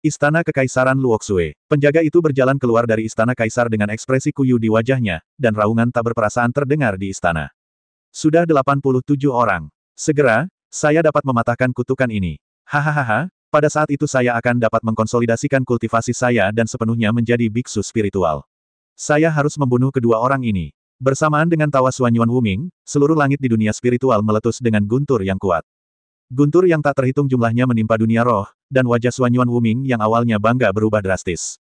Istana Kekaisaran Luoxue. Penjaga itu berjalan keluar dari istana kaisar dengan ekspresi kuyu di wajahnya, dan raungan tak berperasaan terdengar di istana. Sudah 87 orang. Segera, saya dapat mematahkan kutukan ini. Hahaha, pada saat itu saya akan dapat mengkonsolidasikan kultivasi saya dan sepenuhnya menjadi biksu spiritual. Saya harus membunuh kedua orang ini. Bersamaan dengan tawa Xuanyuan Wuming, seluruh langit di dunia spiritual meletus dengan guntur yang kuat. Guntur yang tak terhitung jumlahnya menimpa dunia roh, dan wajah Xuanyuan Wuming yang awalnya bangga berubah drastis.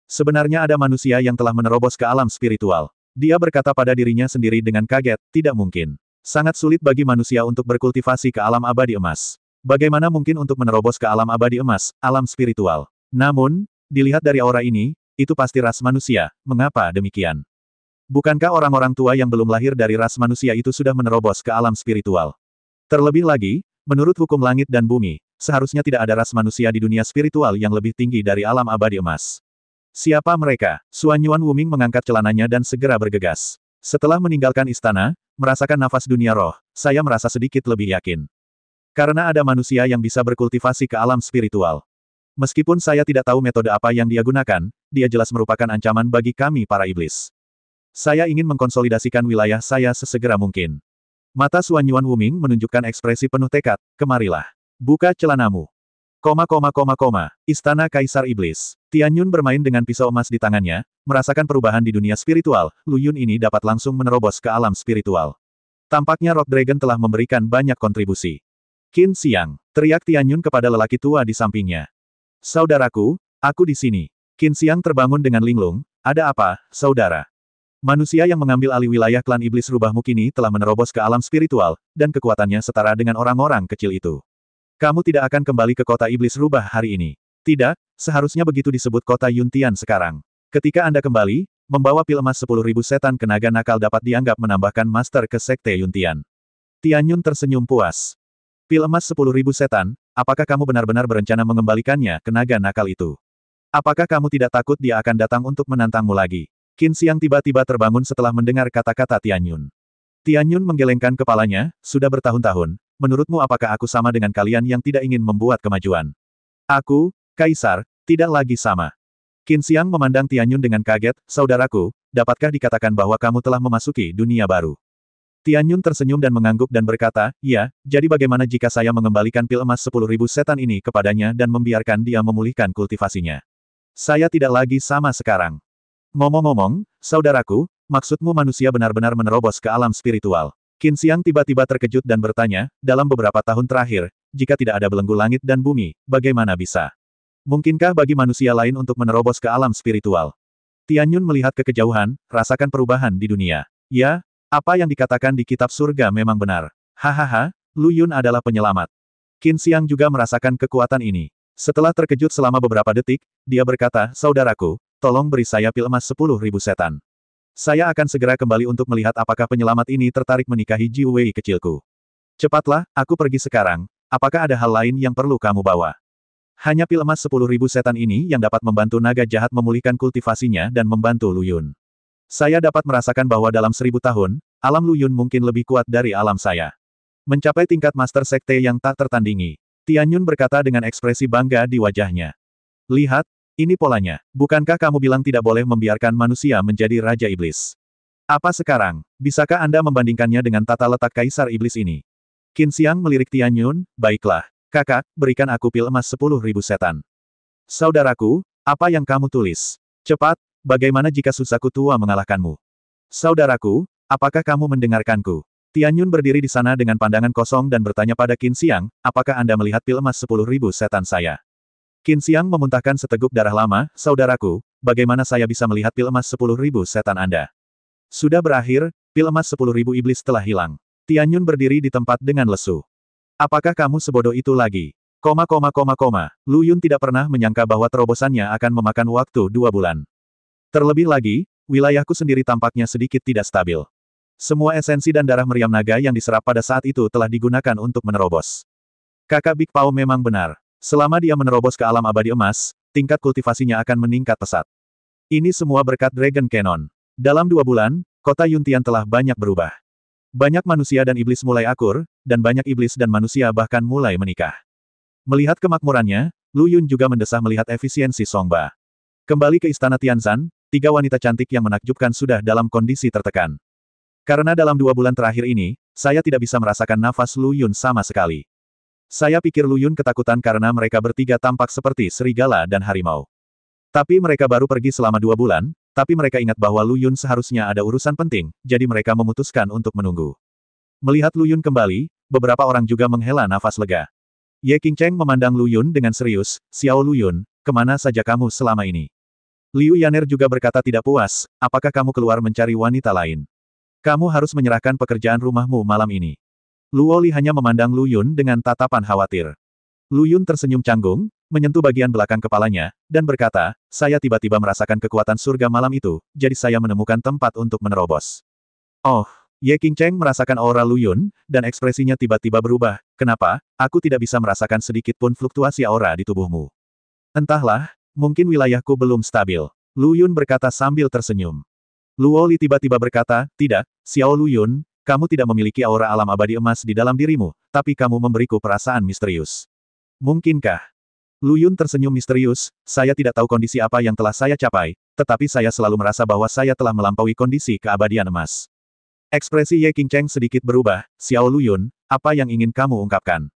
Sebenarnya ada manusia yang telah menerobos ke alam spiritual. Dia berkata pada dirinya sendiri dengan kaget, tidak mungkin. Sangat sulit bagi manusia untuk berkultivasi ke alam abadi emas. Bagaimana mungkin untuk menerobos ke alam abadi emas, alam spiritual? Namun, dilihat dari aura ini, itu pasti ras manusia, mengapa demikian? Bukankah orang-orang tua yang belum lahir dari ras manusia itu sudah menerobos ke alam spiritual? Terlebih lagi, menurut hukum langit dan bumi, seharusnya tidak ada ras manusia di dunia spiritual yang lebih tinggi dari alam abadi emas. Siapa mereka? Xuanyuan Wuming mengangkat celananya dan segera bergegas. Setelah meninggalkan istana, merasakan nafas dunia roh, saya merasa sedikit lebih yakin. Karena ada manusia yang bisa berkultivasi ke alam spiritual. Meskipun saya tidak tahu metode apa yang dia gunakan, dia jelas merupakan ancaman bagi kami para iblis. Saya ingin mengkonsolidasikan wilayah saya sesegera mungkin. Mata Xuanyuan Wuming menunjukkan ekspresi penuh tekad, kemarilah. Buka celanamu. Istana Kaisar Iblis. Tianyun bermain dengan pisau emas di tangannya, merasakan perubahan di dunia spiritual, Lu Yun ini dapat langsung menerobos ke alam spiritual. Tampaknya Rock Dragon telah memberikan banyak kontribusi. Qin Xiang, teriak Tianyun kepada lelaki tua di sampingnya. Saudaraku, aku di sini. Qin Xiang terbangun dengan linglung, ada apa, saudara? Manusia yang mengambil alih wilayah klan iblis rubahmu kini telah menerobos ke alam spiritual, dan kekuatannya setara dengan orang-orang kecil itu. Kamu tidak akan kembali ke kota iblis rubah hari ini. Tidak, seharusnya begitu disebut kota Yuntian sekarang. Ketika Anda kembali, membawa pil emas 10.000 setan kenaga nakal dapat dianggap menambahkan master ke sekte Yuntian. Tianyun tersenyum puas. Pil emas 10.000 setan, apakah kamu benar-benar berencana mengembalikannya ke naga nakal itu? Apakah kamu tidak takut dia akan datang untuk menantangmu lagi? Qin Xiang tiba-tiba terbangun setelah mendengar kata-kata Tianyun. Tianyun menggelengkan kepalanya, sudah bertahun-tahun, menurutmu apakah aku sama dengan kalian yang tidak ingin membuat kemajuan? Aku, Kaisar, tidak lagi sama. Qin Xiang memandang Tianyun dengan kaget, saudaraku, dapatkah dikatakan bahwa kamu telah memasuki dunia baru? Tianyun tersenyum dan mengangguk dan berkata, ya, jadi bagaimana jika saya mengembalikan pil emas 10.000 setan ini kepadanya dan membiarkan dia memulihkan kultivasinya? Saya tidak lagi sama sekarang. Ngomong-ngomong, saudaraku, maksudmu manusia benar-benar menerobos ke alam spiritual. Qin Xiang tiba-tiba terkejut dan bertanya, dalam beberapa tahun terakhir, jika tidak ada belenggu langit dan bumi, bagaimana bisa? Mungkinkah bagi manusia lain untuk menerobos ke alam spiritual? Tianyun melihat ke kejauhan, rasakan perubahan di dunia. Ya, apa yang dikatakan di kitab surga memang benar. Hahaha, Lu Yun adalah penyelamat. Qin Xiang juga merasakan kekuatan ini. Setelah terkejut selama beberapa detik, dia berkata, saudaraku, tolong beri saya pil emas 10.000 setan. Saya akan segera kembali untuk melihat apakah penyelamat ini tertarik menikahi Ji Wei kecilku. Cepatlah, aku pergi sekarang, apakah ada hal lain yang perlu kamu bawa? Hanya pil emas 10.000 setan ini yang dapat membantu naga jahat memulihkan kultivasinya dan membantu Lu Yun. Saya dapat merasakan bahwa dalam 1000 tahun, alam Lu Yun mungkin lebih kuat dari alam saya. Mencapai tingkat master sekte yang tak tertandingi. Tianyun berkata dengan ekspresi bangga di wajahnya. Lihat, ini polanya. Bukankah kamu bilang tidak boleh membiarkan manusia menjadi Raja Iblis? Apa sekarang? Bisakah Anda membandingkannya dengan tata letak Kaisar Iblis ini? Qin Xiang melirik Tianyun, baiklah. Kakak, berikan aku pil emas 10.000 setan. Saudaraku, apa yang kamu tulis? Cepat, bagaimana jika susahku tua mengalahkanmu? Saudaraku, apakah kamu mendengarkanku? Tianyun berdiri di sana dengan pandangan kosong dan bertanya pada Qin Xiang, apakah Anda melihat pil emas 10.000 setan saya? Qin Xiang memuntahkan seteguk darah lama, saudaraku, bagaimana saya bisa melihat pil emas 10.000 setan Anda? Sudah berakhir, pil emas 10.000 iblis telah hilang. Tianyun berdiri di tempat dengan lesu. Apakah kamu sebodoh itu lagi? Lu Yun tidak pernah menyangka bahwa terobosannya akan memakan waktu 2 bulan. Terlebih lagi, wilayahku sendiri tampaknya sedikit tidak stabil. Semua esensi dan darah meriam naga yang diserap pada saat itu telah digunakan untuk menerobos. Kakak Big Pao memang benar. Selama dia menerobos ke alam abadi emas, tingkat kultivasinya akan meningkat pesat. Ini semua berkat Dragon Cannon. Dalam 2 bulan, kota Yuntian telah banyak berubah. Banyak manusia dan iblis mulai akur, dan banyak iblis dan manusia bahkan mulai menikah. Melihat kemakmurannya, Lu Yun juga mendesah melihat efisiensi Songba. Kembali ke istana Tianzan, 3 wanita cantik yang menakjubkan sudah dalam kondisi tertekan. Karena dalam 2 bulan terakhir ini, saya tidak bisa merasakan nafas Lu Yun sama sekali. Saya pikir Lu Yun ketakutan karena mereka bertiga tampak seperti serigala dan harimau. Tapi mereka baru pergi selama 2 bulan, tapi mereka ingat bahwa Lu Yun seharusnya ada urusan penting, jadi mereka memutuskan untuk menunggu. Melihat Lu Yun kembali, beberapa orang juga menghela nafas lega. Ye Qingcheng memandang Lu Yun dengan serius, "Xiao Lu Yun, kemana saja kamu selama ini?" Liu Yaner juga berkata tidak puas, "Apakah kamu keluar mencari wanita lain? Kamu harus menyerahkan pekerjaan rumahmu malam ini." Luo Li hanya memandang Lu Yun dengan tatapan khawatir. Lu Yun tersenyum canggung, menyentuh bagian belakang kepalanya, dan berkata, "Saya tiba-tiba merasakan kekuatan surga malam itu, jadi saya menemukan tempat untuk menerobos." Oh, Ye Qingcheng merasakan aura Lu Yun, dan ekspresinya tiba-tiba berubah. "Kenapa, aku tidak bisa merasakan sedikit pun fluktuasi aura di tubuhmu?" "Entahlah, mungkin wilayahku belum stabil." Lu Yun berkata sambil tersenyum. Luo Li tiba-tiba berkata, "Tidak, Xiao Lu Yun, kamu tidak memiliki aura alam abadi emas di dalam dirimu, tapi kamu memberiku perasaan misterius. Mungkinkah?" Lu Yun tersenyum misterius, "Saya tidak tahu kondisi apa yang telah saya capai, tetapi saya selalu merasa bahwa saya telah melampaui kondisi keabadian emas." Ekspresi Ye Qingcheng sedikit berubah, "Xiao Lu Yun, apa yang ingin kamu ungkapkan?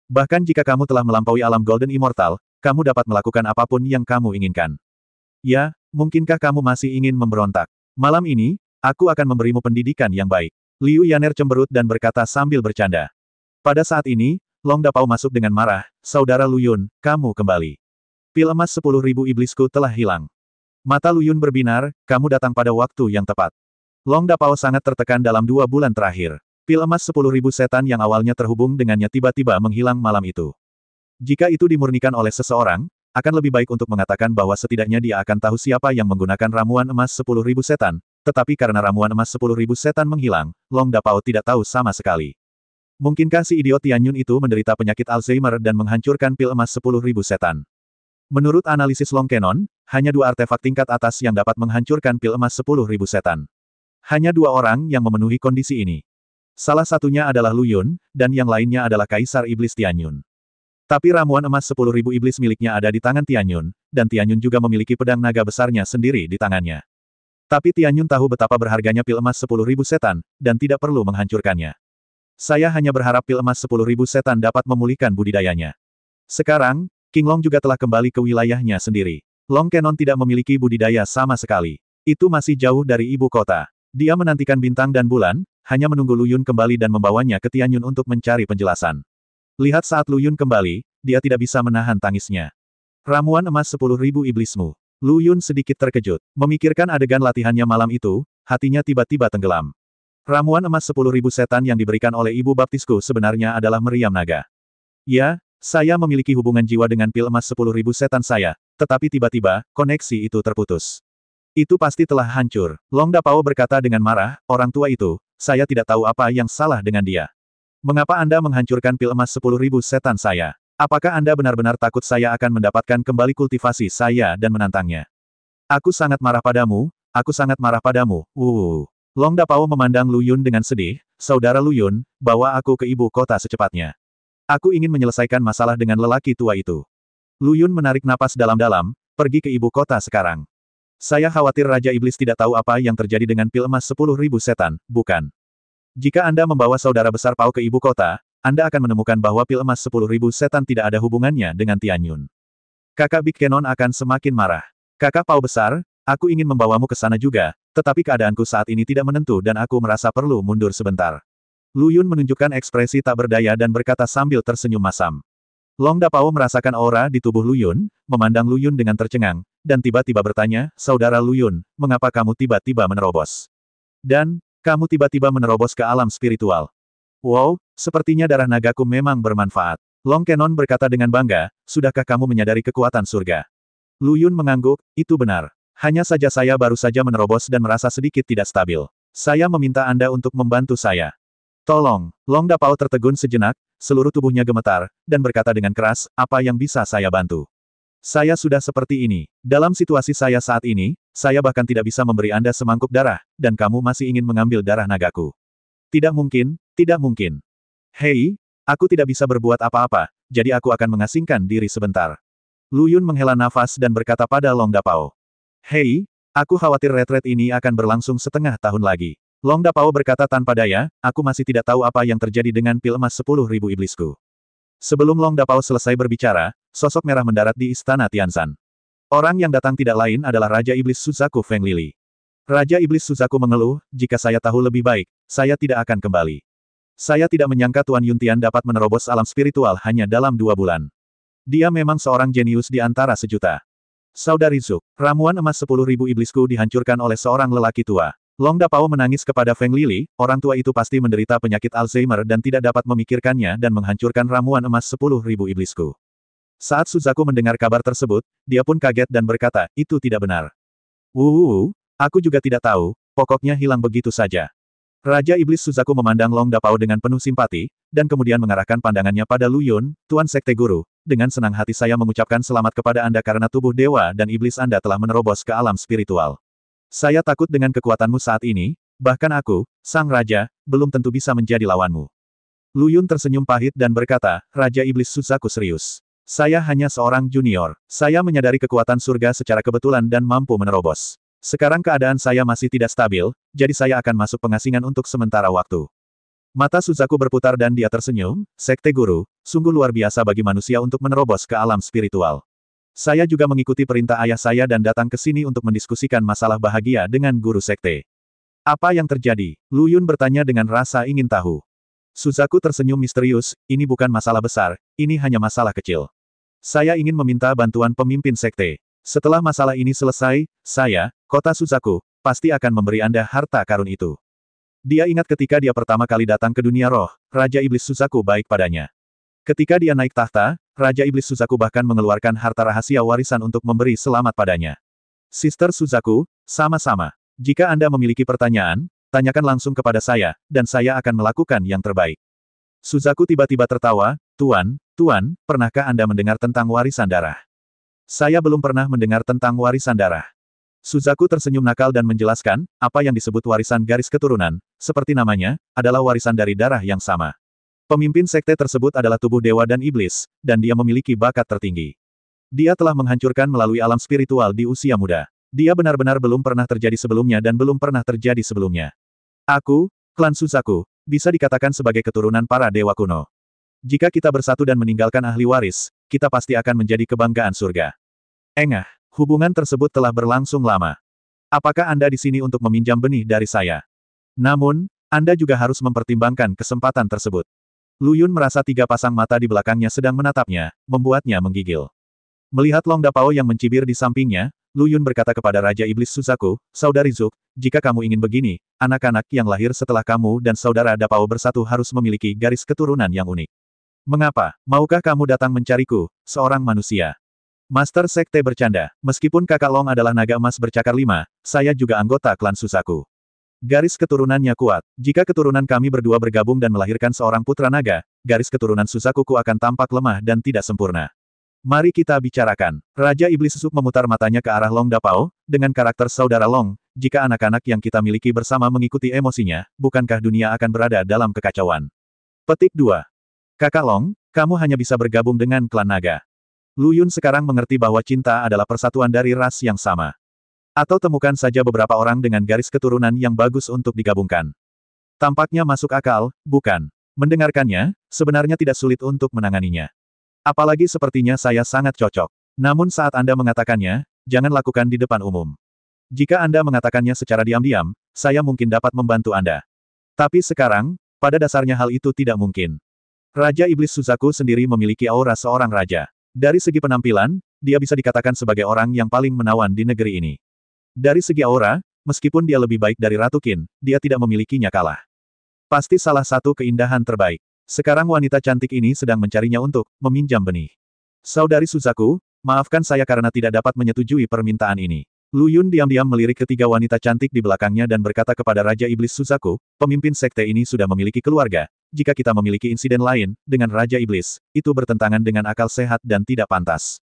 Bahkan jika kamu telah melampaui alam Golden Immortal, kamu dapat melakukan apapun yang kamu inginkan. Ya, mungkinkah kamu masih ingin memberontak? Malam ini, aku akan memberimu pendidikan yang baik." Liu Yaner cemberut dan berkata sambil bercanda. Pada saat ini, Long Dapao masuk dengan marah, "Saudara Lu Yun, kamu kembali. Pil emas 10.000 iblisku telah hilang." Mata Lu Yun berbinar, "Kamu datang pada waktu yang tepat." Long Dapao sangat tertekan dalam 2 bulan terakhir. Pil emas 10.000 setan yang awalnya terhubung dengannya tiba-tiba menghilang malam itu. Jika itu dimurnikan oleh seseorang, akan lebih baik untuk mengatakan bahwa setidaknya dia akan tahu siapa yang menggunakan ramuan emas 10.000 setan, tetapi karena ramuan emas 10.000 setan menghilang, Long Dapao tidak tahu sama sekali. Mungkinkah si idiot Tianyun itu menderita penyakit Alzheimer dan menghancurkan pil emas 10.000 setan? Menurut analisis Long Kenon, hanya 2 artefak tingkat atas yang dapat menghancurkan pil emas 10.000 setan. Hanya 2 orang yang memenuhi kondisi ini. Salah satunya adalah Lu Yun, dan yang lainnya adalah Kaisar Iblis Tianyun. Tapi ramuan emas 10.000 iblis miliknya ada di tangan Tianyun, dan Tianyun juga memiliki pedang naga besarnya sendiri di tangannya. Tapi Tianyun tahu betapa berharganya pil emas 10.000 setan, dan tidak perlu menghancurkannya. Saya hanya berharap pil emas 10.000 setan dapat memulihkan budidayanya. Sekarang, King Long juga telah kembali ke wilayahnya sendiri. Long Kenon tidak memiliki budidaya sama sekali. Itu masih jauh dari ibu kota. Dia menantikan bintang dan bulan, hanya menunggu Lu Yun kembali dan membawanya ke Tianyun untuk mencari penjelasan. Lihat saat Lu Yun kembali, dia tidak bisa menahan tangisnya. "Ramuan emas 10.000 iblismu." Lu Yun sedikit terkejut. Memikirkan adegan latihannya malam itu, hatinya tiba-tiba tenggelam. Ramuan emas 10.000 setan yang diberikan oleh ibu baptisku sebenarnya adalah meriam naga. Ya, saya memiliki hubungan jiwa dengan pil emas 10.000 setan saya, tetapi tiba-tiba, koneksi itu terputus. Itu pasti telah hancur. Long Dapao berkata dengan marah, "Orang tua itu, saya tidak tahu apa yang salah dengan dia. Mengapa Anda menghancurkan pil emas 10.000 setan saya? Apakah Anda benar-benar takut saya akan mendapatkan kembali kultivasi saya dan menantangnya? Aku sangat marah padamu, aku sangat marah padamu, Long Dapao memandang Lu Yun dengan sedih, "Saudara Lu Yun, bawa aku ke ibu kota secepatnya. Aku ingin menyelesaikan masalah dengan lelaki tua itu." Lu Yun menarik napas dalam-dalam, "Pergi ke ibu kota sekarang. Saya khawatir Raja Iblis tidak tahu apa yang terjadi dengan pil emas 10.000 setan, bukan? Jika Anda membawa saudara besar Pao ke ibu kota, Anda akan menemukan bahwa pil emas 10.000 setan tidak ada hubungannya dengan Tianyun. Kakak Big Kenon akan semakin marah. Kakak Pao besar, aku ingin membawamu ke sana juga, tetapi keadaanku saat ini tidak menentu dan aku merasa perlu mundur sebentar." Lu Yun menunjukkan ekspresi tak berdaya dan berkata sambil tersenyum masam. Long Dapao merasakan aura di tubuh Lu Yun, memandang Lu Yun dengan tercengang, dan tiba-tiba bertanya, "Saudara Lu Yun, mengapa kamu tiba-tiba menerobos? Dan, kamu tiba-tiba menerobos ke alam spiritual. Wow, sepertinya darah nagaku memang bermanfaat." Long Kenon berkata dengan bangga, "Sudahkah kamu menyadari kekuatan surga?" Lu Yun mengangguk, "Itu benar. Hanya saja saya baru saja menerobos dan merasa sedikit tidak stabil. Saya meminta Anda untuk membantu saya. Tolong." Long Dapao tertegun sejenak, seluruh tubuhnya gemetar, dan berkata dengan keras, "Apa yang bisa saya bantu? Saya sudah seperti ini. Dalam situasi saya saat ini, saya bahkan tidak bisa memberi Anda semangkuk darah, dan kamu masih ingin mengambil darah nagaku. Tidak mungkin, tidak mungkin. Hei, aku tidak bisa berbuat apa-apa, jadi aku akan mengasingkan diri sebentar." Lu Yun menghela nafas dan berkata pada Long Dapao. Hei, aku khawatir retret ini akan berlangsung setengah tahun lagi. Long Dapao berkata tanpa daya, aku masih tidak tahu apa yang terjadi dengan pil emas 10.000 iblisku. Sebelum Long Dapao selesai berbicara, sosok merah mendarat di istana Tianzan. Orang yang datang tidak lain adalah Raja Iblis Suzaku Feng Lili. Raja Iblis Suzaku mengeluh, jika saya tahu lebih baik, saya tidak akan kembali. Saya tidak menyangka Tuan Yuntian dapat menerobos alam spiritual hanya dalam 2 bulan. Dia memang seorang jenius di antara sejuta. Saudari Zuk, ramuan emas 10.000 iblisku dihancurkan oleh seorang lelaki tua. Long Dapao menangis kepada Feng Lili, orang tua itu pasti menderita penyakit Alzheimer dan tidak dapat memikirkannya dan menghancurkan ramuan emas 10.000 iblisku. Saat Suzaku mendengar kabar tersebut, dia pun kaget dan berkata, itu tidak benar. Aku juga tidak tahu, pokoknya hilang begitu saja. Raja Iblis Suzaku memandang Long Dapao dengan penuh simpati, dan kemudian mengarahkan pandangannya pada Lu Yun, Tuan Sekte Guru. Dengan senang hati saya mengucapkan selamat kepada Anda karena tubuh dewa dan iblis Anda telah menerobos ke alam spiritual. Saya takut dengan kekuatanmu saat ini, bahkan aku, Sang Raja, belum tentu bisa menjadi lawanmu. Lu Yun tersenyum pahit dan berkata, Raja Iblis Suzaku serius. Saya hanya seorang junior. Saya menyadari kekuatan surga secara kebetulan dan mampu menerobos. Sekarang keadaan saya masih tidak stabil, jadi saya akan masuk pengasingan untuk sementara waktu. Mata Suzaku berputar dan dia tersenyum, Sekte Guru, sungguh luar biasa bagi manusia untuk menerobos ke alam spiritual. Saya juga mengikuti perintah ayah saya dan datang ke sini untuk mendiskusikan masalah bahagia dengan Guru Sekte. Apa yang terjadi? Lu Yun bertanya dengan rasa ingin tahu. Suzaku tersenyum misterius, ini bukan masalah besar, ini hanya masalah kecil. Saya ingin meminta bantuan pemimpin sekte. Setelah masalah ini selesai, saya, Kota Suzaku, pasti akan memberi Anda harta karun itu. Dia ingat ketika dia pertama kali datang ke dunia roh, Raja Iblis Suzaku baik padanya. Ketika dia naik tahta, Raja Iblis Suzaku bahkan mengeluarkan harta rahasia warisan untuk memberi selamat padanya. Sister Suzaku, sama-sama. Jika Anda memiliki pertanyaan, tanyakan langsung kepada saya, dan saya akan melakukan yang terbaik. Suzaku tiba-tiba tertawa, Tuan, pernahkah Anda mendengar tentang warisan darah? Saya belum pernah mendengar tentang warisan darah. Suzaku tersenyum nakal dan menjelaskan, apa yang disebut warisan garis keturunan, seperti namanya, adalah warisan dari darah yang sama. Pemimpin sekte tersebut adalah tubuh dewa dan iblis, dan dia memiliki bakat tertinggi. Dia telah menghancurkan melalui alam spiritual di usia muda. Dia benar-benar belum pernah terjadi sebelumnya dan belum pernah terjadi sebelumnya. Aku, klan Suzaku, bisa dikatakan sebagai keturunan para dewa kuno. Jika kita bersatu dan meninggalkan ahli waris, kita pasti akan menjadi kebanggaan surga. Engah, hubungan tersebut telah berlangsung lama. Apakah Anda di sini untuk meminjam benih dari saya? Namun, Anda juga harus mempertimbangkan kesempatan tersebut. Lu Yun merasa 3 pasang mata di belakangnya sedang menatapnya, membuatnya menggigil. Melihat Long Dapao yang mencibir di sampingnya, Lu Yun berkata kepada Raja Iblis Suzaku, Saudari Zuk, jika kamu ingin begini, anak-anak yang lahir setelah kamu dan Saudara Dapao bersatu harus memiliki garis keturunan yang unik. Mengapa? Maukah kamu datang mencariku, seorang manusia? Master Sekte bercanda, meskipun kakak Long adalah naga emas bercakar 5, saya juga anggota klan Suzaku. Garis keturunannya kuat. Jika keturunan kami berdua bergabung dan melahirkan seorang putra naga, garis keturunan Suzakuku akan tampak lemah dan tidak sempurna. Mari kita bicarakan. Raja Iblis Susuk memutar matanya ke arah Long Dapao, dengan karakter saudara Long, jika anak-anak yang kita miliki bersama mengikuti emosinya, bukankah dunia akan berada dalam kekacauan? Petik 2. Kakak Long, kamu hanya bisa bergabung dengan klan naga. Lu Yun sekarang mengerti bahwa cinta adalah persatuan dari ras yang sama. Atau temukan saja beberapa orang dengan garis keturunan yang bagus untuk digabungkan. Tampaknya masuk akal, bukan? Mendengarkannya, sebenarnya tidak sulit untuk menanganinya. Apalagi sepertinya saya sangat cocok. Namun saat Anda mengatakannya, jangan lakukan di depan umum. Jika Anda mengatakannya secara diam-diam, saya mungkin dapat membantu Anda. Tapi sekarang, pada dasarnya hal itu tidak mungkin. Raja Iblis Suzaku sendiri memiliki aura seorang raja. Dari segi penampilan, dia bisa dikatakan sebagai orang yang paling menawan di negeri ini. Dari segi aura, meskipun dia lebih baik dari Ratu Qin, dia tidak memilikinya kalah. Pasti salah satu keindahan terbaik. Sekarang wanita cantik ini sedang mencarinya untuk meminjam benih. Saudari Suzaku, maafkan saya karena tidak dapat menyetujui permintaan ini. Lu Yun diam-diam melirik ketiga wanita cantik di belakangnya dan berkata kepada Raja Iblis Suzaku, pemimpin sekte ini sudah memiliki keluarga. Jika kita memiliki insiden lain, dengan Raja Iblis, itu bertentangan dengan akal sehat dan tidak pantas.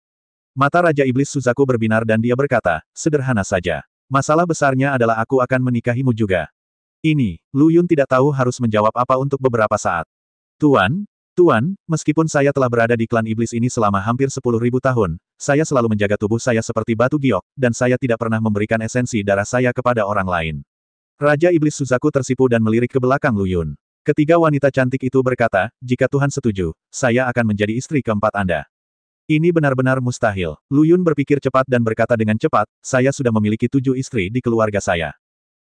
Mata Raja Iblis Suzaku berbinar dan dia berkata, sederhana saja. Masalah besarnya adalah aku akan menikahimu juga. Ini, Lu Yun tidak tahu harus menjawab apa untuk beberapa saat. Tuan, Tuan, meskipun saya telah berada di klan iblis ini selama hampir 10.000 tahun, saya selalu menjaga tubuh saya seperti batu giok, dan saya tidak pernah memberikan esensi darah saya kepada orang lain. Raja Iblis Suzaku tersipu dan melirik ke belakang Lu Yun. Ketiga wanita cantik itu berkata, jika Tuhan setuju, saya akan menjadi istri keempat Anda. Ini benar-benar mustahil. Lu Yun berpikir cepat dan berkata dengan cepat, saya sudah memiliki 7 istri di keluarga saya.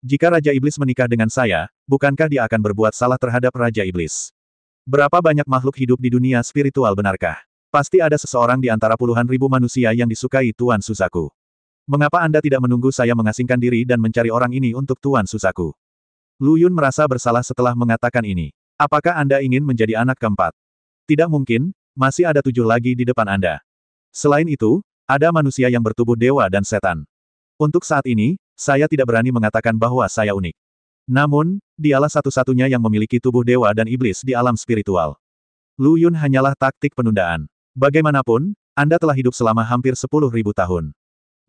Jika Raja Iblis menikah dengan saya, bukankah dia akan berbuat salah terhadap Raja Iblis? Berapa banyak makhluk hidup di dunia spiritual benarkah? Pasti ada seseorang di antara puluhan ribu manusia yang disukai Tuan Suzaku. Mengapa Anda tidak menunggu saya mengasingkan diri dan mencari orang ini untuk Tuan Suzaku? Lu Yun merasa bersalah setelah mengatakan ini. Apakah Anda ingin menjadi anak keempat? Tidak mungkin, masih ada 7 lagi di depan Anda. Selain itu, ada manusia yang bertubuh dewa dan setan. Untuk saat ini, saya tidak berani mengatakan bahwa saya unik. Namun, dialah satu-satunya yang memiliki tubuh dewa dan iblis di alam spiritual. Lu Yun hanyalah taktik penundaan. Bagaimanapun, Anda telah hidup selama hampir 10.000 tahun.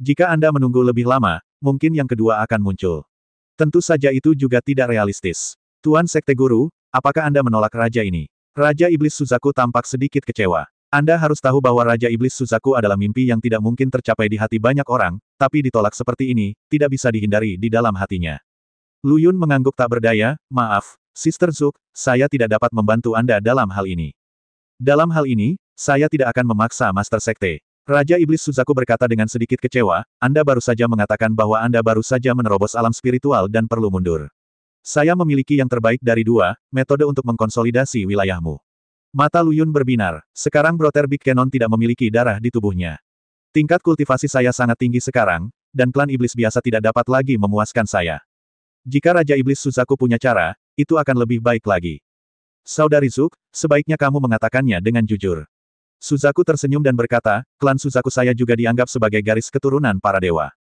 Jika Anda menunggu lebih lama, mungkin yang kedua akan muncul. Tentu saja itu juga tidak realistis. Tuan Sekte Guru, apakah Anda menolak raja ini? Raja Iblis Suzaku tampak sedikit kecewa. Anda harus tahu bahwa Raja Iblis Suzaku adalah mimpi yang tidak mungkin tercapai di hati banyak orang, tapi ditolak seperti ini, tidak bisa dihindari di dalam hatinya. Lu Yun mengangguk tak berdaya, maaf, Sister Zuk, saya tidak dapat membantu Anda dalam hal ini. Dalam hal ini, saya tidak akan memaksa Master Sekte. Raja Iblis Suzaku berkata dengan sedikit kecewa, Anda baru saja mengatakan bahwa Anda baru saja menerobos alam spiritual dan perlu mundur. Saya memiliki yang terbaik dari 2 metode untuk mengkonsolidasi wilayahmu. Mata Lu Yun berbinar, sekarang Brother Big Cannon tidak memiliki darah di tubuhnya. Tingkat kultivasi saya sangat tinggi sekarang, dan klan iblis biasa tidak dapat lagi memuaskan saya. Jika Raja Iblis Suzaku punya cara, itu akan lebih baik lagi. Saudari Zuk, sebaiknya kamu mengatakannya dengan jujur. Suzaku tersenyum dan berkata, klan Suzaku saya juga dianggap sebagai garis keturunan para dewa.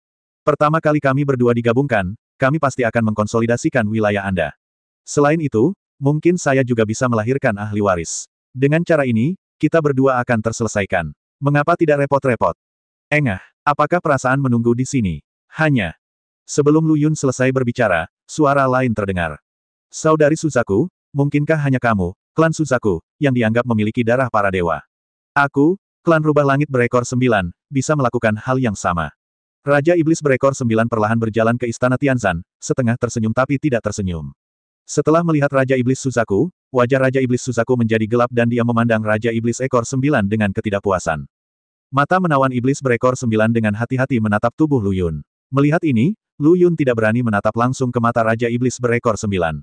Pertama kali kami berdua digabungkan, kami pasti akan mengkonsolidasikan wilayah Anda. Selain itu, mungkin saya juga bisa melahirkan ahli waris. Dengan cara ini, kita berdua akan terselesaikan. Mengapa tidak repot-repot? Engah, apakah perasaan menunggu di sini? Hanya. Sebelum Lu Yun selesai berbicara, suara lain terdengar. Saudari Suzaku, mungkinkah hanya kamu, klan Suzaku, yang dianggap memiliki darah para dewa? Aku, klan Rubah Langit berekor 9, bisa melakukan hal yang sama. Raja Iblis berekor 9 perlahan berjalan ke Istana Tianzan, setengah tersenyum tapi tidak tersenyum. Setelah melihat Raja Iblis Suzaku, wajah Raja Iblis Suzaku menjadi gelap dan dia memandang Raja Iblis ekor 9 dengan ketidakpuasan. Mata menawan Iblis berekor 9 dengan hati-hati menatap tubuh Lu Yun. Melihat ini, Lu Yun tidak berani menatap langsung ke mata Raja Iblis berekor 9.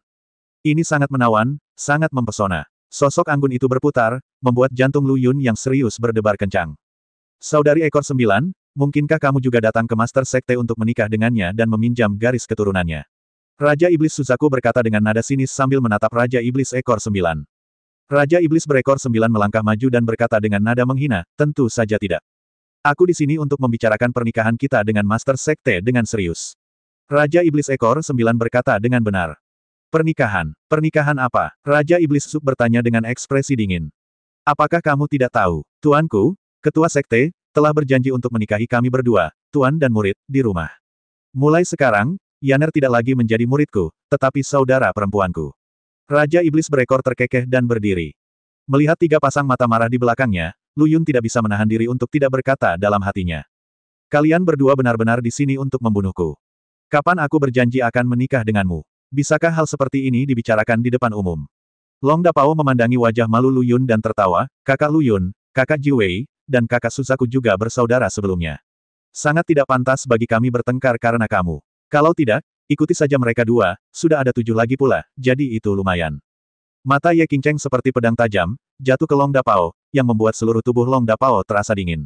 Ini sangat menawan, sangat mempesona. Sosok anggun itu berputar, membuat jantung Lu Yun yang serius berdebar kencang. Saudari ekor 9, mungkinkah kamu juga datang ke Master Sekte untuk menikah dengannya dan meminjam garis keturunannya? Raja Iblis Suzaku berkata dengan nada sinis sambil menatap Raja Iblis ekor 9. Raja Iblis berekor 9 melangkah maju dan berkata dengan nada menghina, tentu saja tidak. Aku di sini untuk membicarakan pernikahan kita dengan Master Sekte dengan serius. Raja Iblis ekor 9 berkata dengan benar. Pernikahan? Pernikahan apa? Raja Iblis Sub bertanya dengan ekspresi dingin. Apakah kamu tidak tahu, Tuanku, Ketua Sekte, telah berjanji untuk menikahi kami berdua, Tuan dan murid, di rumah. Mulai sekarang, Yaner tidak lagi menjadi muridku, tetapi saudara perempuanku. Raja Iblis berekor terkekeh dan berdiri. Melihat 3 pasang mata marah di belakangnya, Lu Yun tidak bisa menahan diri untuk tidak berkata dalam hatinya. Kalian berdua benar-benar di sini untuk membunuhku. Kapan aku berjanji akan menikah denganmu? Bisakah hal seperti ini dibicarakan di depan umum? Long Dapao memandangi wajah malu Lu Yun dan tertawa, kakak Lu Yun, kakak Ji Wei, dan kakak Suzaku juga bersaudara sebelumnya. Sangat tidak pantas bagi kami bertengkar karena kamu. Kalau tidak, ikuti saja mereka 2, sudah ada 7 lagi pula, jadi itu lumayan. Mata Ye Qingcheng seperti pedang tajam, jatuh ke Long Dapao, yang membuat seluruh tubuh Long Dapao terasa dingin.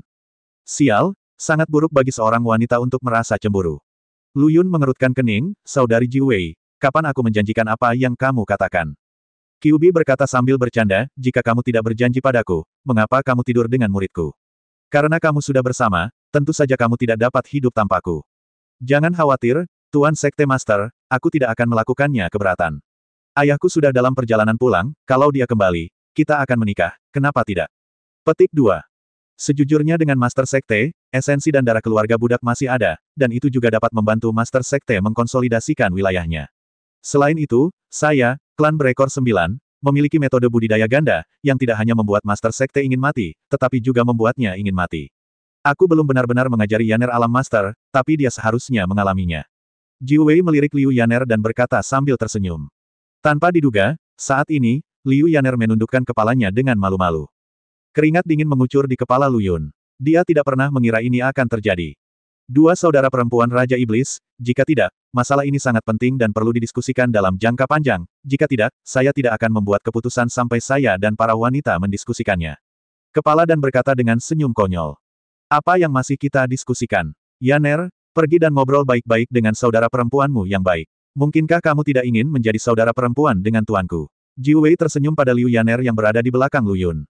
Sial, sangat buruk bagi seorang wanita untuk merasa cemburu. Lu Yun mengerutkan kening, saudari Ji Wei, kapan aku menjanjikan apa yang kamu katakan? Qiubi berkata sambil bercanda, jika kamu tidak berjanji padaku, mengapa kamu tidur dengan muridku? Karena kamu sudah bersama, tentu saja kamu tidak dapat hidup tanpaku. Jangan khawatir, Tuan Sekte Master, aku tidak akan melakukannya keberatan. Ayahku sudah dalam perjalanan pulang, kalau dia kembali, kita akan menikah, kenapa tidak? Petik 2. Sejujurnya dengan Master Sekte, esensi dan darah keluarga budak masih ada, dan itu juga dapat membantu Master Sekte mengkonsolidasikan wilayahnya. Selain itu, saya, klan berekor 9, memiliki metode budidaya ganda, yang tidak hanya membuat Master Sekte ingin mati, tetapi juga membuatnya ingin mati. Aku belum benar-benar mengajari Yaner alam Master, tapi dia seharusnya mengalaminya. Jiu Wei melirik Liu Yaner dan berkata sambil tersenyum. Tanpa diduga, saat ini, Liu Yaner menundukkan kepalanya dengan malu-malu. Keringat dingin mengucur di kepala Lu Yun. Dia tidak pernah mengira ini akan terjadi. Dua saudara perempuan Raja Iblis, jika tidak, masalah ini sangat penting dan perlu didiskusikan dalam jangka panjang, jika tidak, saya tidak akan membuat keputusan sampai saya dan para wanita mendiskusikannya. Kepala dan berkata dengan senyum konyol. Apa yang masih kita diskusikan? Yaner, pergi dan ngobrol baik-baik dengan saudara perempuanmu yang baik. Mungkinkah kamu tidak ingin menjadi saudara perempuan dengan tuanku? Jiu Wei tersenyum pada Liu Yaner yang berada di belakang Lu Yun.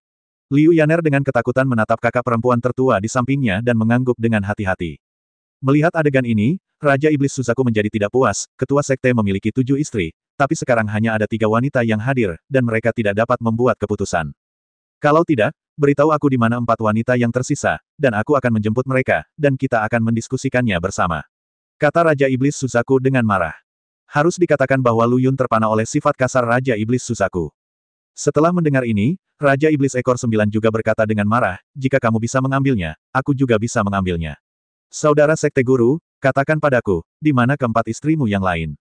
Liu Yaner dengan ketakutan menatap kakak perempuan tertua di sampingnya dan mengangguk dengan hati-hati. Melihat adegan ini, Raja Iblis Suzaku menjadi tidak puas. Ketua sekte memiliki 7 istri, tapi sekarang hanya ada 3 wanita yang hadir, dan mereka tidak dapat membuat keputusan. Kalau tidak, beritahu aku di mana 4 wanita yang tersisa, dan aku akan menjemput mereka, dan kita akan mendiskusikannya bersama. Kata Raja Iblis Suzaku dengan marah. Harus dikatakan bahwa Lu Yun terpana oleh sifat kasar Raja Iblis Suzaku. Setelah mendengar ini, Raja Iblis Ekor 9 juga berkata dengan marah, jika kamu bisa mengambilnya, aku juga bisa mengambilnya. Saudara Sekte Guru, katakan padaku, di mana keempat istrimu yang lain?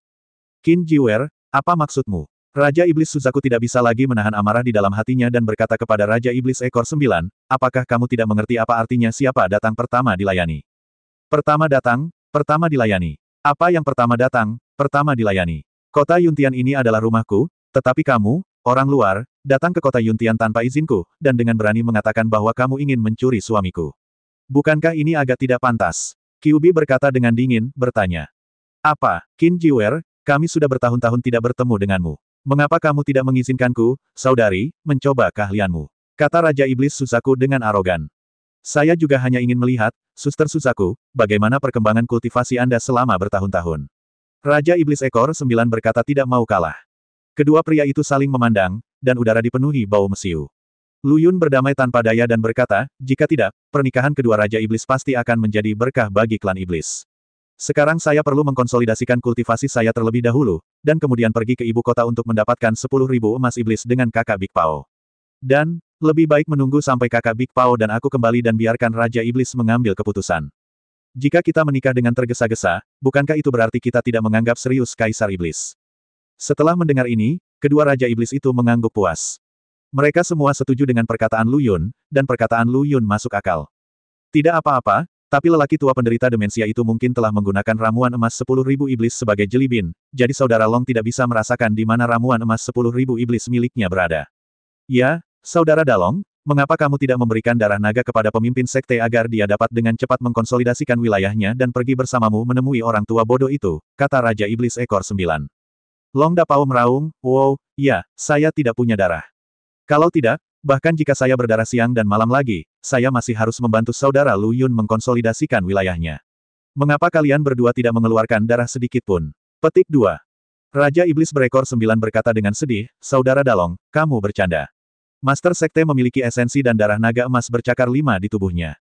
Qin Jiwer, apa maksudmu? Raja Iblis Suzaku tidak bisa lagi menahan amarah di dalam hatinya dan berkata kepada Raja Iblis Ekor 9, apakah kamu tidak mengerti apa artinya siapa datang pertama dilayani? Pertama datang, pertama dilayani. Apa yang pertama datang, pertama dilayani? Kota Yuntian ini adalah rumahku, tetapi kamu, orang luar, datang ke kota Yuntian tanpa izinku, dan dengan berani mengatakan bahwa kamu ingin mencuri suamiku. Bukankah ini agak tidak pantas? Kyubi berkata dengan dingin, bertanya. Apa, Qin Jiwer, kami sudah bertahun-tahun tidak bertemu denganmu. Mengapa kamu tidak mengizinkanku, saudari, mencoba keahlianmu? Kata Raja Iblis Suzaku dengan arogan. Saya juga hanya ingin melihat, Suster Suzaku, bagaimana perkembangan kultivasi Anda selama bertahun-tahun. Raja Iblis Ekor 9 berkata tidak mau kalah. Kedua pria itu saling memandang, dan udara dipenuhi bau mesiu. Lu Yun berdamai tanpa daya dan berkata, jika tidak, pernikahan kedua Raja Iblis pasti akan menjadi berkah bagi klan Iblis. Sekarang saya perlu mengkonsolidasikan kultivasi saya terlebih dahulu, dan kemudian pergi ke ibu kota untuk mendapatkan 10.000 emas iblis dengan kakak Big Pao. Dan, lebih baik menunggu sampai kakak Big Pao dan aku kembali dan biarkan Raja Iblis mengambil keputusan. Jika kita menikah dengan tergesa-gesa, bukankah itu berarti kita tidak menganggap serius Kaisar Iblis? Setelah mendengar ini, kedua Raja Iblis itu mengangguk puas. Mereka semua setuju dengan perkataan Lu Yun, dan perkataan Lu Yun masuk akal. Tidak apa-apa, tapi lelaki tua penderita demensia itu mungkin telah menggunakan ramuan emas 10.000 iblis sebagai jelibin, jadi saudara Long tidak bisa merasakan di mana ramuan emas 10.000 iblis miliknya berada. Ya, saudara Dalong, mengapa kamu tidak memberikan darah naga kepada pemimpin sekte agar dia dapat dengan cepat mengkonsolidasikan wilayahnya dan pergi bersamamu menemui orang tua bodoh itu, kata Raja Iblis Ekor 9. Long Dapao meraung, wow, ya, saya tidak punya darah. Kalau tidak, bahkan jika saya berdarah siang dan malam lagi, saya masih harus membantu saudara Lu Yun mengkonsolidasikan wilayahnya. Mengapa kalian berdua tidak mengeluarkan darah sedikit pun? Petik 2. Raja Iblis Berekor 9 berkata dengan sedih, saudara Dalong, kamu bercanda. Master Sekte memiliki esensi dan darah naga emas bercakar 5 di tubuhnya.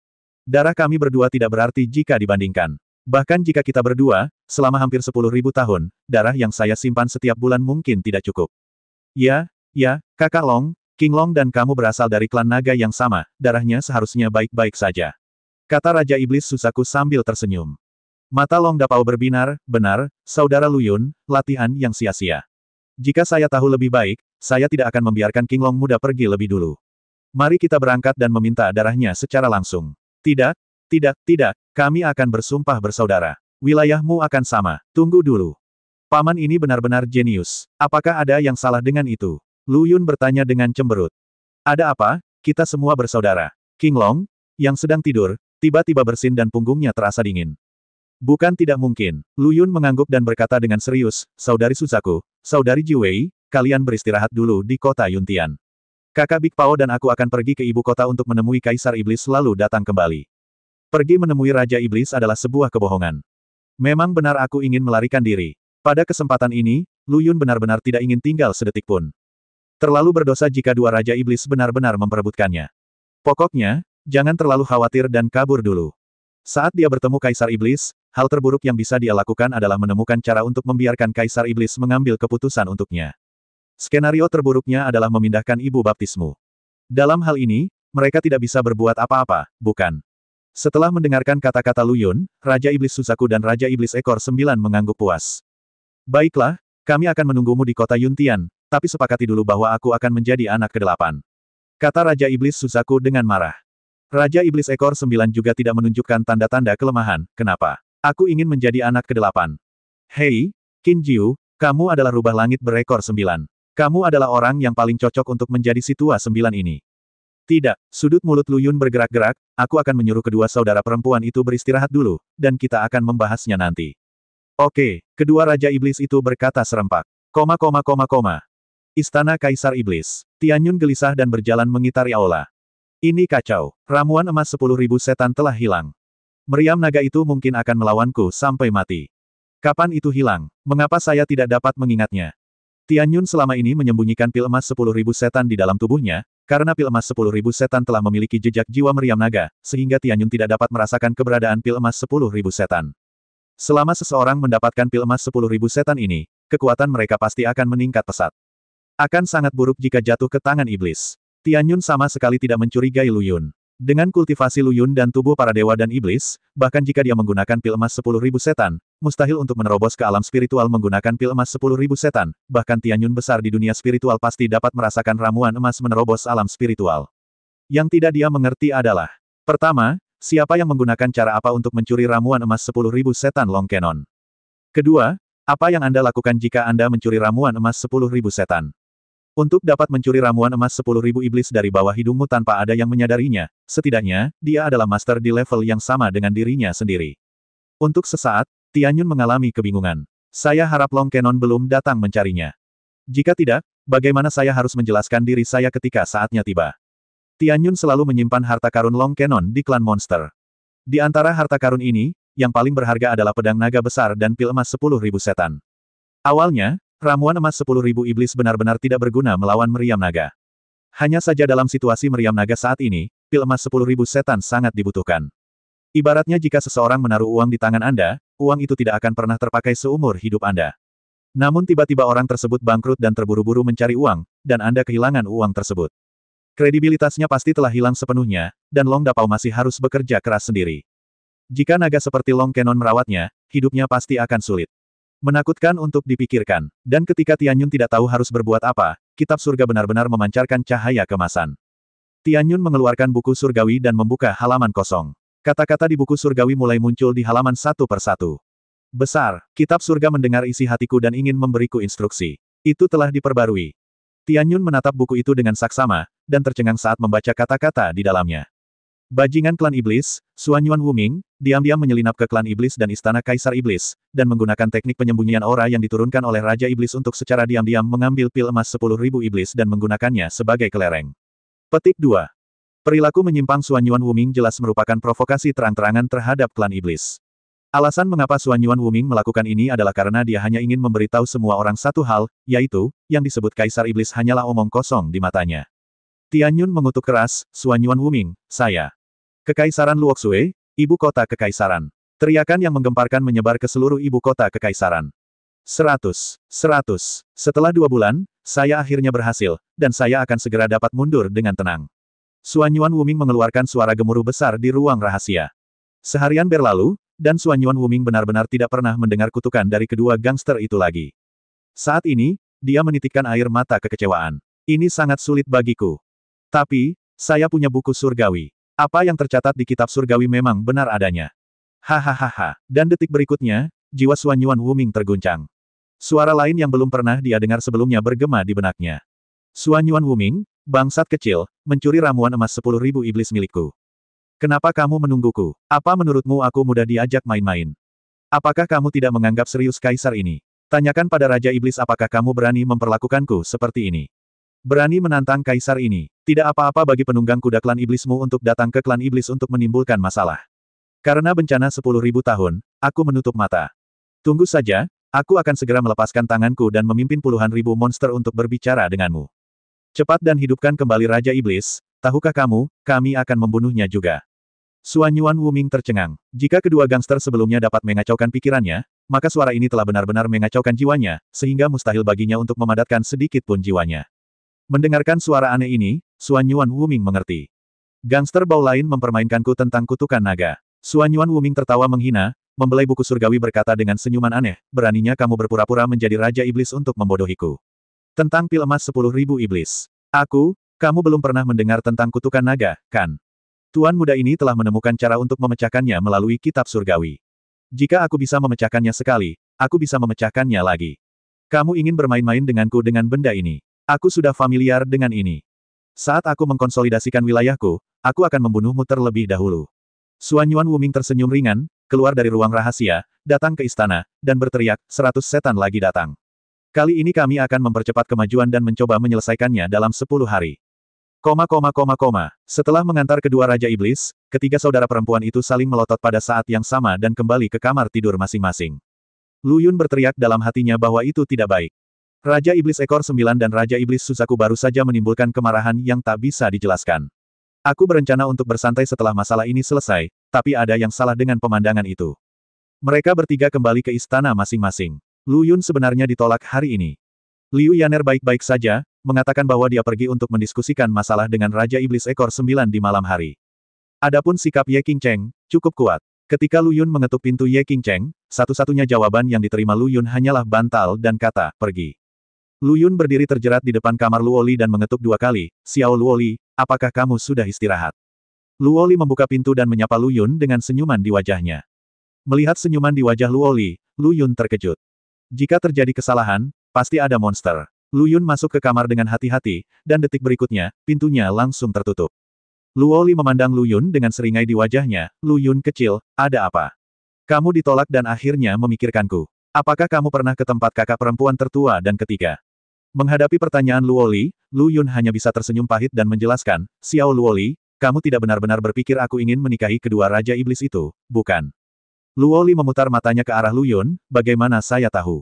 Darah kami berdua tidak berarti jika dibandingkan. Bahkan jika kita berdua, selama hampir 10.000 tahun, darah yang saya simpan setiap bulan mungkin tidak cukup. Ya, kakak Long, King Long dan kamu berasal dari klan naga yang sama, darahnya seharusnya baik-baik saja. Kata Raja Iblis Suzaku sambil tersenyum. Mata Long Dapao berbinar, benar, saudara Lu Yun, latihan yang sia-sia. Jika saya tahu lebih baik, saya tidak akan membiarkan King Long muda pergi lebih dulu. Mari kita berangkat dan meminta darahnya secara langsung. Tidak, kami akan bersumpah bersaudara. Wilayahmu akan sama, tunggu dulu. Paman ini benar-benar jenius. Apakah ada yang salah dengan itu? Lu Yun bertanya dengan cemberut. Ada apa? Kita semua bersaudara. King Long, yang sedang tidur, tiba-tiba bersin dan punggungnya terasa dingin. Bukan tidak mungkin. Lu Yun mengangguk dan berkata dengan serius, saudari Suzaku, saudari Jiu Wei, kalian beristirahat dulu di kota Yuntian. Kakak Big Pao dan aku akan pergi ke ibu kota untuk menemui Kaisar Iblis lalu datang kembali. Pergi menemui Raja Iblis adalah sebuah kebohongan. Memang benar aku ingin melarikan diri. Pada kesempatan ini, Lu Yun benar-benar tidak ingin tinggal sedetik pun. Terlalu berdosa jika dua Raja Iblis benar-benar memperebutkannya. Pokoknya, jangan terlalu khawatir dan kabur dulu. Saat dia bertemu Kaisar Iblis, hal terburuk yang bisa dia lakukan adalah menemukan cara untuk membiarkan Kaisar Iblis mengambil keputusan untuknya. Skenario terburuknya adalah memindahkan ibu baptismu. Dalam hal ini, mereka tidak bisa berbuat apa-apa, bukan? Setelah mendengarkan kata-kata Lu Yun, Raja Iblis Suzaku dan Raja Iblis Ekor 9 mengangguk puas. Baiklah, kami akan menunggumu di kota Yuntian, tapi sepakati dulu bahwa aku akan menjadi anak ke-8. Kata Raja Iblis Suzaku dengan marah. Raja Iblis Ekor 9 juga tidak menunjukkan tanda-tanda kelemahan, kenapa? Aku ingin menjadi anak ke-8. Hei, Qin Jiu, kamu adalah rubah langit berekor 9. Kamu adalah orang yang paling cocok untuk menjadi si tua 9 ini. Tidak, sudut mulut Lu Yun bergerak-gerak, aku akan menyuruh kedua saudara perempuan itu beristirahat dulu, dan kita akan membahasnya nanti. Oke, kedua Raja Iblis itu berkata serempak. Istana Kaisar Iblis. Tianyun gelisah dan berjalan mengitari aula. Ini kacau. Ramuan emas 10.000 setan telah hilang. Meriam naga itu mungkin akan melawanku sampai mati. Kapan itu hilang? Mengapa saya tidak dapat mengingatnya? Tianyun selama ini menyembunyikan pil emas 10.000 setan di dalam tubuhnya, karena pil emas 10.000 setan telah memiliki jejak jiwa meriam naga, sehingga Tianyun tidak dapat merasakan keberadaan pil emas 10.000 setan. Selama seseorang mendapatkan pil emas 10.000 setan ini, kekuatan mereka pasti akan meningkat pesat. Akan sangat buruk jika jatuh ke tangan iblis. Tianyun sama sekali tidak mencurigai Lu Yun. Dengan kultivasi Lu Yun dan tubuh para dewa dan iblis, bahkan jika dia menggunakan pil emas 10.000 setan, mustahil untuk menerobos ke alam spiritual menggunakan pil emas 10.000 setan, bahkan Tianyun besar di dunia spiritual pasti dapat merasakan ramuan emas menerobos alam spiritual. Yang tidak dia mengerti adalah, pertama, siapa yang menggunakan cara apa untuk mencuri ramuan emas 10.000 setan Long Cannon? Kedua, apa yang Anda lakukan jika Anda mencuri ramuan emas 10.000 setan? Untuk dapat mencuri ramuan emas 10.000 iblis dari bawah hidungmu tanpa ada yang menyadarinya, setidaknya, dia adalah master di level yang sama dengan dirinya sendiri. Untuk sesaat, Tianyun mengalami kebingungan. Saya harap Long Cannon belum datang mencarinya. Jika tidak, bagaimana saya harus menjelaskan diri saya ketika saatnya tiba? Tianyun selalu menyimpan harta karun Long Cannon di klan monster. Di antara harta karun ini, yang paling berharga adalah pedang naga besar dan pil emas 10.000 setan. Awalnya, ramuan emas 10.000 iblis benar-benar tidak berguna melawan meriam naga. Hanya saja dalam situasi meriam naga saat ini, pil emas 10.000 setan sangat dibutuhkan. Ibaratnya jika seseorang menaruh uang di tangan Anda, uang itu tidak akan pernah terpakai seumur hidup Anda. Namun tiba-tiba orang tersebut bangkrut dan terburu-buru mencari uang, dan Anda kehilangan uang tersebut. Kredibilitasnya pasti telah hilang sepenuhnya, dan Long Dapao masih harus bekerja keras sendiri. Jika naga seperti Long Cannon merawatnya, hidupnya pasti akan sulit. Menakutkan untuk dipikirkan. Dan ketika Tianyun tidak tahu harus berbuat apa, kitab surga benar-benar memancarkan cahaya kemasan. Tianyun mengeluarkan buku surgawi dan membuka halaman kosong. Kata-kata di buku surgawi mulai muncul di halaman satu persatu. Besar, kitab surga mendengar isi hatiku dan ingin memberiku instruksi. Itu telah diperbarui. Tianyun menatap buku itu dengan saksama, dan tercengang saat membaca kata-kata di dalamnya. Bajingan klan iblis, Suanyuan Wuming, diam-diam menyelinap ke klan iblis dan istana Kaisar Iblis, dan menggunakan teknik penyembunyian aura yang diturunkan oleh Raja Iblis untuk secara diam-diam mengambil pil emas 10.000 iblis dan menggunakannya sebagai kelereng. Petik 2. Perilaku menyimpang Suanyuan Wuming jelas merupakan provokasi terang-terangan terhadap klan iblis. Alasan mengapa Suanyuan Wuming melakukan ini adalah karena dia hanya ingin memberitahu semua orang satu hal, yaitu, yang disebut Kaisar Iblis hanyalah omong kosong di matanya. Tianyun mengutuk keras, Suanyuan Wuming, saya. Kekaisaran Luoxue, ibu kota kekaisaran. Teriakan yang menggemparkan menyebar ke seluruh ibu kota kekaisaran. 100. Setelah 2 bulan, saya akhirnya berhasil, dan saya akan segera dapat mundur dengan tenang. Suanyuan Wuming mengeluarkan suara gemuruh besar di ruang rahasia. Seharian berlalu, dan Suanyuan Wuming benar-benar tidak pernah mendengar kutukan dari kedua gangster itu lagi. Saat ini, dia menitikkan air mata kekecewaan. Ini sangat sulit bagiku. Tapi, saya punya buku surgawi. Apa yang tercatat di kitab surgawi memang benar adanya. Hahaha. Dan detik berikutnya, jiwa Suanyuan Wuming terguncang. Suara lain yang belum pernah dia dengar sebelumnya bergema di benaknya. Suanyuan Wuming, bangsat kecil, mencuri ramuan emas 10.000 iblis milikku. Kenapa kamu menungguku? Apa menurutmu aku mudah diajak main-main? Apakah kamu tidak menganggap serius kaisar ini? Tanyakan pada Raja Iblis apakah kamu berani memperlakukanku seperti ini. Berani menantang kaisar ini. Tidak apa-apa bagi penunggang kuda klan iblismu untuk datang ke klan iblis untuk menimbulkan masalah. Karena bencana 10.000 tahun, aku menutup mata. Tunggu saja, aku akan segera melepaskan tanganku dan memimpin puluhan ribu monster untuk berbicara denganmu. Cepat dan hidupkan kembali Raja Iblis, tahukah kamu, kami akan membunuhnya juga. Suanyuan Wuming tercengang. Jika kedua gangster sebelumnya dapat mengacaukan pikirannya, maka suara ini telah benar-benar mengacaukan jiwanya, sehingga mustahil baginya untuk memadatkan sedikit pun jiwanya. Mendengarkan suara aneh ini, Xuan Yuan Wuming mengerti. Gangster bau lain mempermainkanku tentang kutukan naga. Xuan Yuan Wuming tertawa menghina, membelai buku surgawi berkata dengan senyuman aneh, beraninya kamu berpura-pura menjadi Raja Iblis untuk membodohiku. Tentang pil emas 10.000 iblis. Kamu belum pernah mendengar tentang kutukan naga, kan? Tuan muda ini telah menemukan cara untuk memecahkannya melalui kitab surgawi. Jika aku bisa memecahkannya sekali, aku bisa memecahkannya lagi. Kamu ingin bermain-main denganku dengan benda ini. Aku sudah familiar dengan ini. Saat aku mengkonsolidasikan wilayahku, aku akan membunuhmu terlebih dahulu. Xuan Yuan Wuming tersenyum ringan, keluar dari ruang rahasia, datang ke istana, dan berteriak, 100 setan lagi datang. Kali ini kami akan mempercepat kemajuan dan mencoba menyelesaikannya dalam 10 hari. Setelah mengantar kedua Raja Iblis, ketiga saudara perempuan itu saling melotot pada saat yang sama dan kembali ke kamar tidur masing-masing. Lu Yun berteriak dalam hatinya bahwa itu tidak baik. Raja Iblis ekor 9 dan Raja Iblis Suzaku baru saja menimbulkan kemarahan yang tak bisa dijelaskan. Aku berencana untuk bersantai setelah masalah ini selesai, tapi ada yang salah dengan pemandangan itu. Mereka bertiga kembali ke istana masing-masing. Lu Yun sebenarnya ditolak hari ini. Liu Yaner baik-baik saja, mengatakan bahwa dia pergi untuk mendiskusikan masalah dengan Raja Iblis ekor 9 di malam hari. Adapun sikap Ye Qingcheng, cukup kuat. Ketika Lu Yun mengetuk pintu Ye Qingcheng, satu-satunya jawaban yang diterima Lu Yun hanyalah bantal dan kata, pergi. Lu Yun berdiri terjerat di depan kamar Luoli dan mengetuk 2 kali, Xiao Luoli, apakah kamu sudah istirahat? Luoli membuka pintu dan menyapa Lu Yun dengan senyuman di wajahnya. Melihat senyuman di wajah Luoli, Lu Yun terkejut. Jika terjadi kesalahan, pasti ada monster. Lu Yun masuk ke kamar dengan hati-hati, dan detik berikutnya, pintunya langsung tertutup. Luoli memandang Lu Yun dengan seringai di wajahnya, Lu Yun kecil, ada apa? Kamu ditolak dan akhirnya memikirkanku. Apakah kamu pernah ke tempat kakak perempuan tertua dan ketiga? Menghadapi pertanyaan Luoli, Lu Yun hanya bisa tersenyum pahit dan menjelaskan, Xiao Luoli, kamu tidak benar-benar berpikir aku ingin menikahi kedua Raja Iblis itu, bukan? Luoli memutar matanya ke arah Lu Yun, bagaimana saya tahu?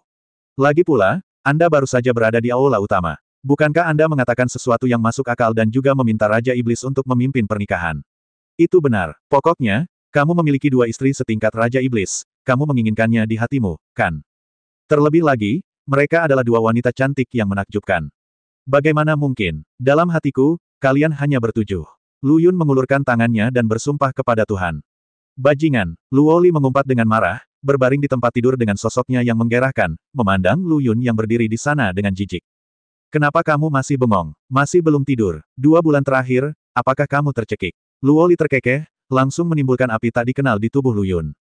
Lagi pula, Anda baru saja berada di aula utama. Bukankah Anda mengatakan sesuatu yang masuk akal dan juga meminta Raja Iblis untuk memimpin pernikahan? Itu benar. Pokoknya, kamu memiliki 2 istri setingkat Raja Iblis, kamu menginginkannya di hatimu, kan? Terlebih lagi, mereka adalah 2 wanita cantik yang menakjubkan. Bagaimana mungkin? Dalam hatiku, kalian hanya bertujuh. Lu Yun mengulurkan tangannya dan bersumpah kepada Tuhan. Bajingan, Luoli mengumpat dengan marah, berbaring di tempat tidur dengan sosoknya yang menggerahkan, memandang Lu Yun yang berdiri di sana dengan jijik. Kenapa kamu masih bengong? Masih belum tidur? 2 bulan terakhir, apakah kamu tercekik? Luoli terkekeh, langsung menimbulkan api tak dikenal di tubuh Lu Yun.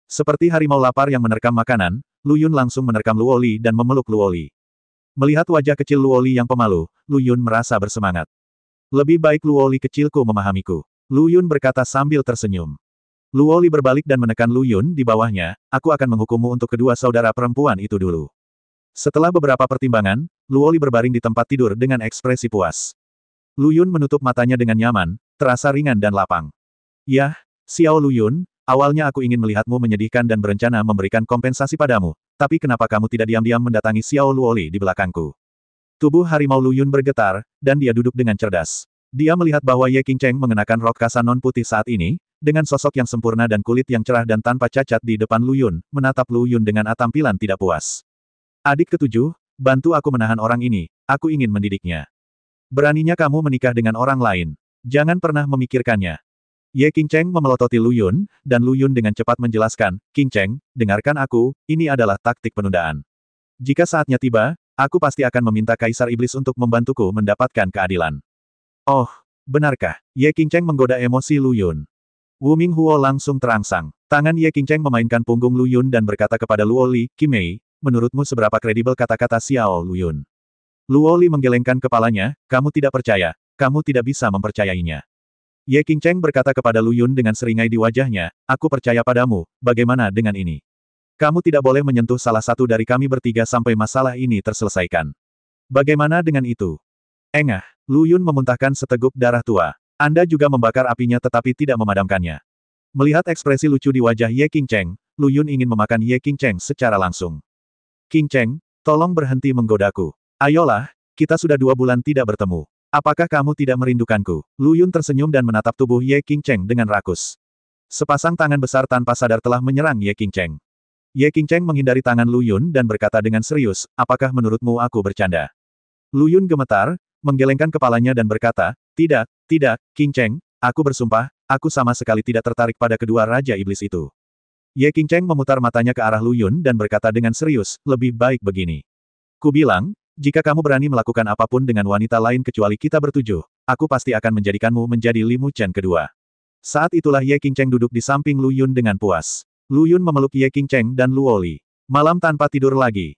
Seperti harimau lapar yang menerkam makanan, Lu Yun langsung menerkam Luoli dan memeluk Luoli. Melihat wajah kecil Luoli yang pemalu, Lu Yun merasa bersemangat. Lebih baik Luoli kecilku memahamiku. Lu Yun berkata sambil tersenyum. Luoli berbalik dan menekan Lu Yun di bawahnya, aku akan menghukummu untuk kedua saudara perempuan itu dulu. Setelah beberapa pertimbangan, Luoli berbaring di tempat tidur dengan ekspresi puas. Lu Yun menutup matanya dengan nyaman, terasa ringan dan lapang. Yah, Xiao Lu Yun, awalnya aku ingin melihatmu menyedihkan dan berencana memberikan kompensasi padamu, tapi kenapa kamu tidak diam-diam mendatangi Xiao Luoli di belakangku? Tubuh harimau Lu Yun bergetar, dan dia duduk dengan cerdas. Dia melihat bahwa Ye Qingcheng mengenakan rok kasa non putih saat ini, dengan sosok yang sempurna dan kulit yang cerah dan tanpa cacat di depan Lu Yun, menatap Lu Yun dengan tampilan tidak puas. Adik ketujuh, bantu aku menahan orang ini, aku ingin mendidiknya. Beraninya kamu menikah dengan orang lain. Jangan pernah memikirkannya. Ye Qingcheng memelototi Lu Yun, dan Lu Yun dengan cepat menjelaskan, Qingcheng, dengarkan aku, ini adalah taktik penundaan. Jika saatnya tiba, aku pasti akan meminta Kaisar Iblis untuk membantuku mendapatkan keadilan. Oh, benarkah? Ye Qingcheng menggoda emosi Lu Yun. Wu Minghuo langsung terangsang. Tangan Ye Qingcheng memainkan punggung Lu Yun dan berkata kepada Luoli, Qimei, menurutmu seberapa kredibel kata-kata Xiao Lu Yun? Luoli menggelengkan kepalanya, kamu tidak percaya, kamu tidak bisa mempercayainya. Ye Qingcheng berkata kepada Lu Yun dengan seringai di wajahnya, aku percaya padamu, bagaimana dengan ini? Kamu tidak boleh menyentuh salah satu dari kami bertiga sampai masalah ini terselesaikan. Bagaimana dengan itu? Engah, Lu Yun memuntahkan seteguk darah tua. Anda juga membakar apinya tetapi tidak memadamkannya. Melihat ekspresi lucu di wajah Ye Qingcheng, Lu Yun ingin memakan Ye Qingcheng secara langsung. Qingcheng, tolong berhenti menggodaku. Ayolah, kita sudah 2 bulan tidak bertemu. Apakah kamu tidak merindukanku? Lu Yun tersenyum dan menatap tubuh Ye Qingcheng dengan rakus. Sepasang tangan besar tanpa sadar telah menyerang Ye Qingcheng. Ye Qingcheng menghindari tangan Lu Yun dan berkata dengan serius, apakah menurutmu aku bercanda? Lu Yun gemetar, menggelengkan kepalanya dan berkata, tidak, tidak, Qingcheng, aku bersumpah, aku sama sekali tidak tertarik pada kedua Raja Iblis itu. Ye Qingcheng memutar matanya ke arah Lu Yun dan berkata dengan serius, lebih baik begini. Ku bilang, jika kamu berani melakukan apapun dengan wanita lain kecuali kita bertujuh, aku pasti akan menjadikanmu menjadi Li Muchen kedua. Saat itulah Ye Qingcheng duduk di samping Lu Yun dengan puas. Lu Yun memeluk Ye Qingcheng dan Luo Li. Malam tanpa tidur lagi.